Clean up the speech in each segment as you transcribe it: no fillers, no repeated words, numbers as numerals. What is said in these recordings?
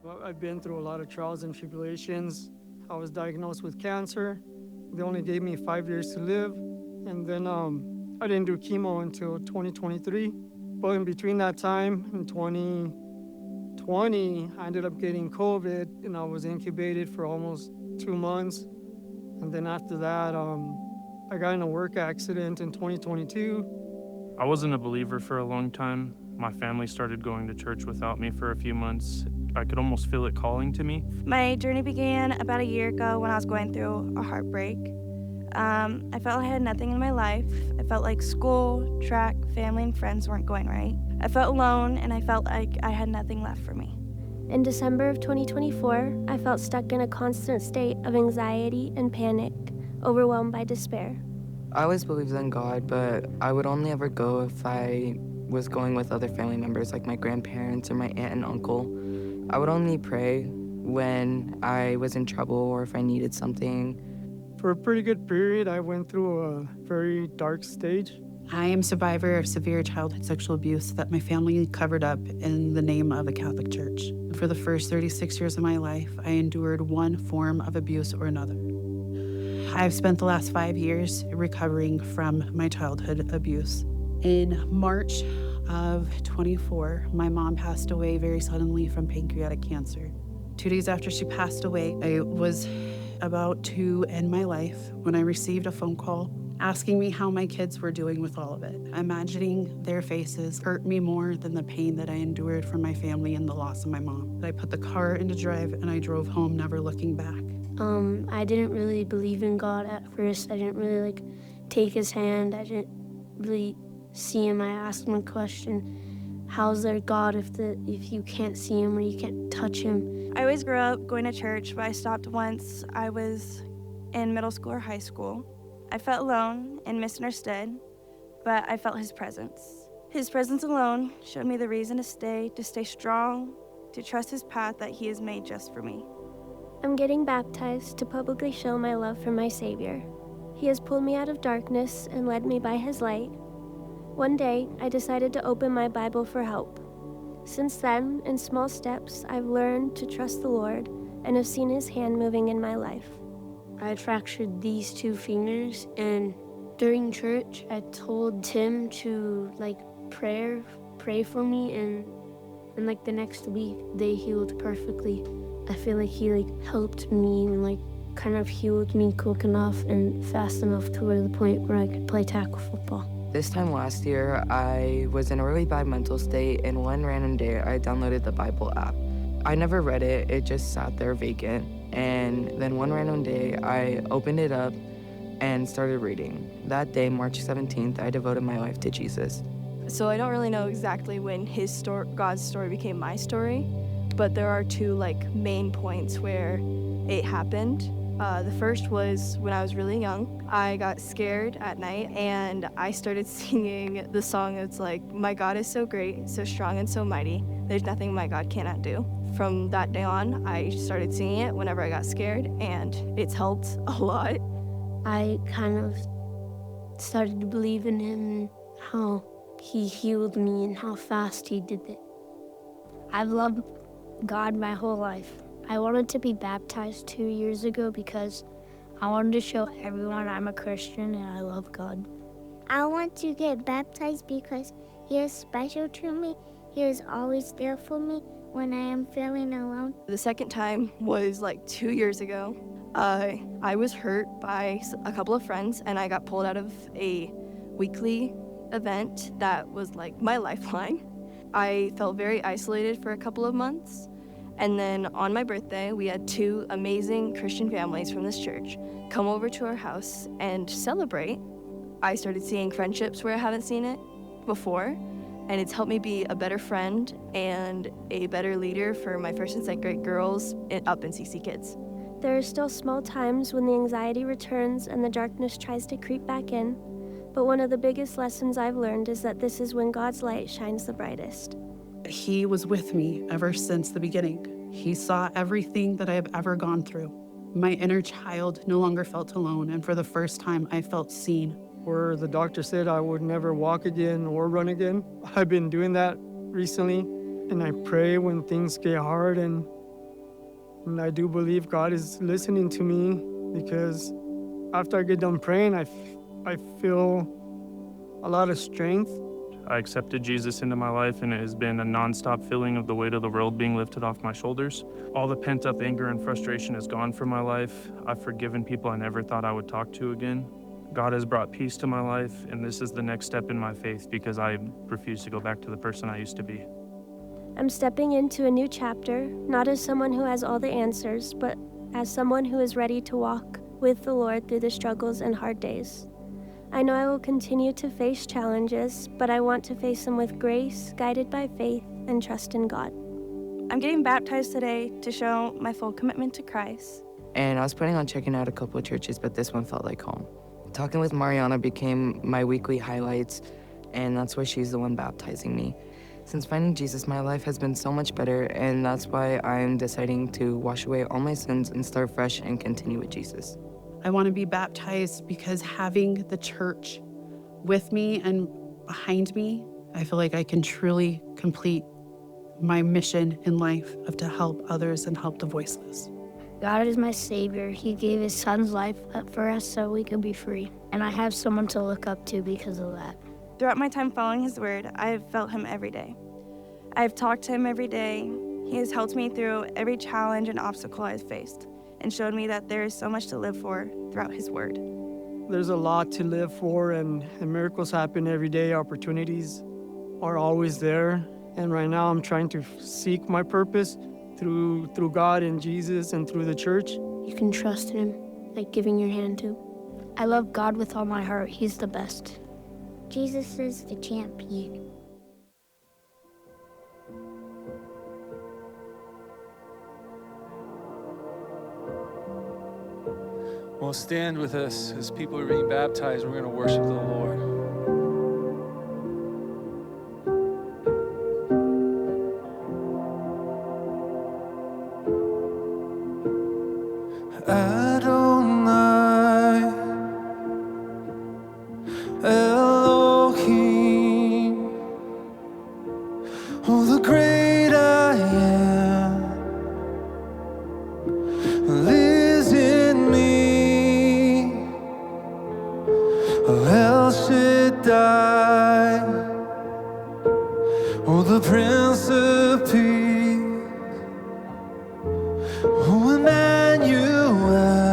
Well, I've been through a lot of trials and tribulations. I was diagnosed with cancer. They only gave me 5 years to live. And then I didn't do chemo until 2023. But in between that time, in 2020, I ended up getting COVID and I was incubated for almost 2 months. And then after that, I got in a work accident in 2022. I wasn't a believer for a long time. My family started going to church without me for a few months. I could almost feel it calling to me. My journey began about a year ago when I was going through a heartbreak. I felt I had nothing in my life. I felt like school, track, family, and friends weren't going right. I felt alone, and I felt like I had nothing left for me. In December of 2024, I felt stuck in a constant state of anxiety and panic, overwhelmed by despair. I always believed in God, but I would only ever go if I was going with other family members like my grandparents or my aunt and uncle. I would only pray when I was in trouble or if I needed something. For a pretty good period, I went through a very dark stage. I am a survivor of severe childhood sexual abuse that my family covered up in the name of a Catholic church. For the first 36 years of my life, I endured one form of abuse or another. I've spent the last 5 years recovering from my childhood abuse. In March of 24, my mom passed away very suddenly from pancreatic cancer. 2 days after she passed away, I was about to end my life when I received a phone call asking me how my kids were doing with all of it. Imagining their faces hurt me more than the pain that I endured from my family and the loss of my mom. I put the car into drive and I drove home, never looking back. I didn't really believe in God at first. I didn't really take his hand. I didn't really see him. I asked him a question, how's there God if you can't see him or you can't touch him? I always grew up going to church, but I stopped once I was in middle school or high school. I felt alone and misunderstood, but I felt his presence. His presence alone showed me the reason to stay strong, to trust his path that he has made just for me. I'm getting baptized to publicly show my love for my Savior. He has pulled me out of darkness and led me by his light. One day, I decided to open my Bible for help. Since then, in small steps, I've learned to trust the Lord and have seen his hand moving in my life. I fractured these 2 fingers, and during church, I told Tim to pray for me, and the next week, they healed perfectly. I feel like he helped me and kind of healed me quick enough and fast enough to the point where I could play tackle football. This time last year, I was in a really bad mental state, and one random day, I downloaded the Bible app. I never read it, it just sat there vacant. And then one random day, I opened it up and started reading. That day, March 17th, I devoted my life to Jesus. So I don't really know exactly when God's story became my story, but there are 2 main points where it happened. The first was when I was really young. I got scared at night and I started singing the song. It's my God is so great, so strong and so mighty. There's nothing my God cannot do. From that day on, I started singing it whenever I got scared, and it's helped a lot. I kind of started to believe in him and how he healed me and how fast he did it. I've loved God my whole life. I wanted to be baptized 2 years ago because I wanted to show everyone I'm a Christian and I love God. I want to get baptized because he is special to me. He is always there for me when I am feeling alone. The second time was 2 years ago. I was hurt by a couple of friends and I got pulled out of a weekly event that was my lifeline. I felt very isolated for a couple of months. And then on my birthday, we had 2 amazing Christian families from this church come over to our house and celebrate. I started seeing friendships where I haven't seen it before, and it's helped me be a better friend and a better leader for my 1st and 2nd grade girls up in CC Kids. There are still small times when the anxiety returns and the darkness tries to creep back in, but one of the biggest lessons I've learned is that this is when God's light shines the brightest. He was with me ever since the beginning. He saw everything that I have ever gone through. My inner child no longer felt alone, and for the first time, I felt seen. Where the doctor said I would never walk again or run again. I've been doing that recently, and I pray when things get hard, and And I do believe God is listening to me because after I get done praying, I feel a lot of strength. I accepted Jesus into my life, and it has been a nonstop feeling of the weight of the world being lifted off my shoulders. All the pent-up anger and frustration is gone from my life. I've forgiven people I never thought I would talk to again. God has brought peace to my life, and this is the next step in my faith because I refuse to go back to the person I used to be. I'm stepping into a new chapter, not as someone who has all the answers, but as someone who is ready to walk with the Lord through the struggles and hard days. I know I will continue to face challenges, but I want to face them with grace, guided by faith, and trust in God. I'm getting baptized today to show my full commitment to Christ. And I was planning on checking out a couple of churches, but this one felt like home. Talking with Mariana became my weekly highlights, and that's why she's the one baptizing me. Since finding Jesus, my life has been so much better, and that's why I'm deciding to wash away all my sins and start fresh and continue with Jesus. I want to be baptized because having the church with me and behind me, I feel like I can truly complete my mission in life of to help others and help the voiceless. God is my Savior. He gave His Son's life up for us so we could be free. And I have someone to look up to because of that. Throughout my time following His word, I have felt Him every day. I have talked to Him every day. He has helped me through every challenge and obstacle I have faced and showed me that there is so much to live for throughout His word. There's a lot to live for, and miracles happen every day. Opportunities are always there. And right now I'm trying to seek my purpose through God and Jesus and through the church. You can trust in Him, like giving your hand to. I love God with all my heart. He's the best. Jesus is the champion. Well, stand with us as people are being baptized. We're going to worship the Lord. Adonai, Elohim, oh, the great I am, lives in me, oh, El Shaddai, oh, the Prince of Peace, oh, Emmanuel.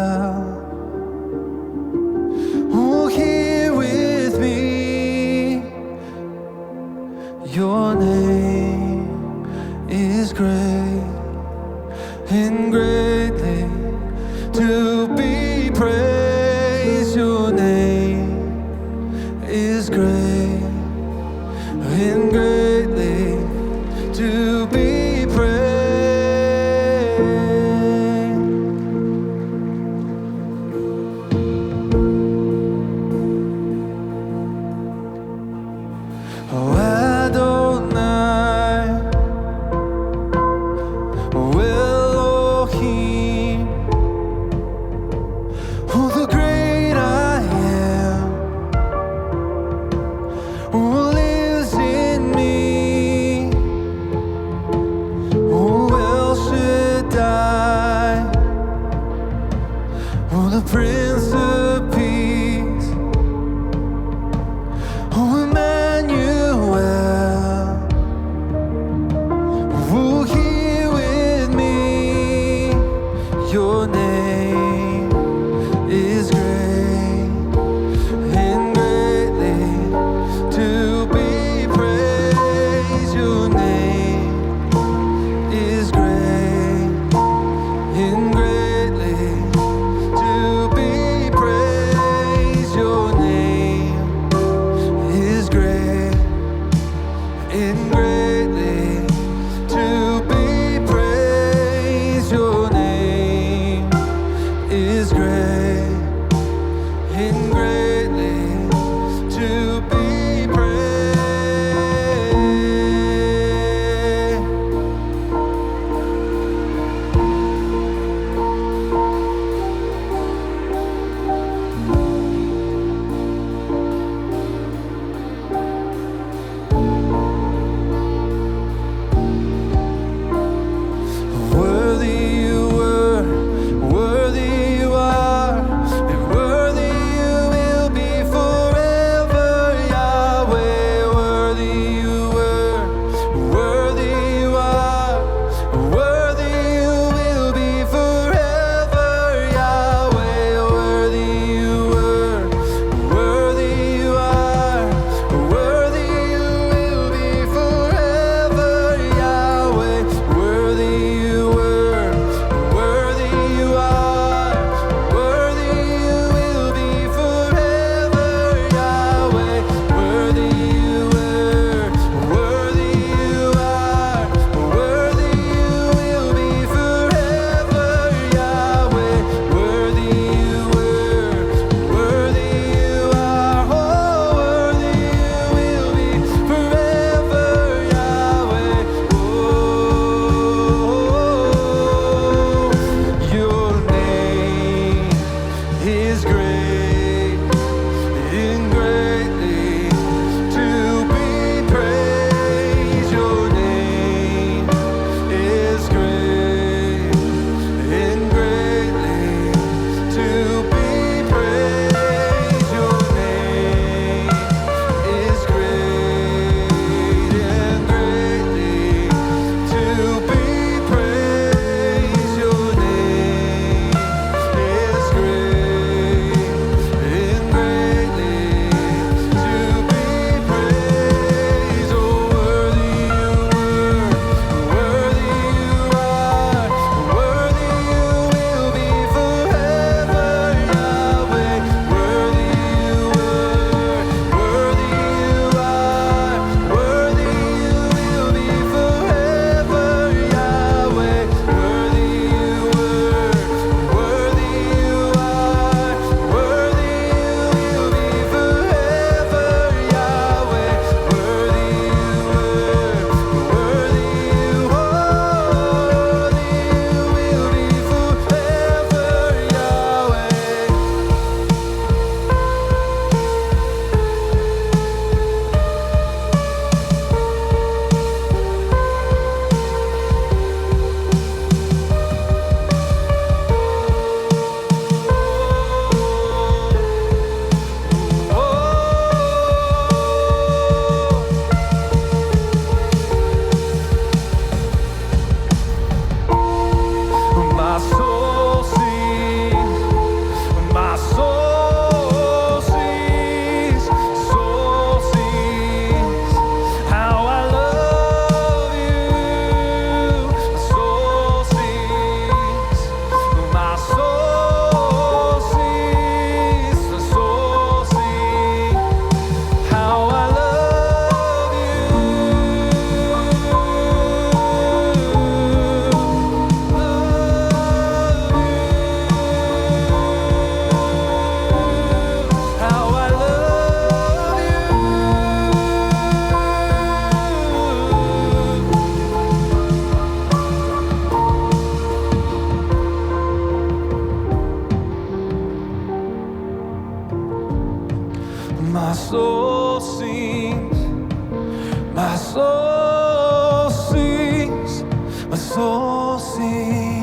sing.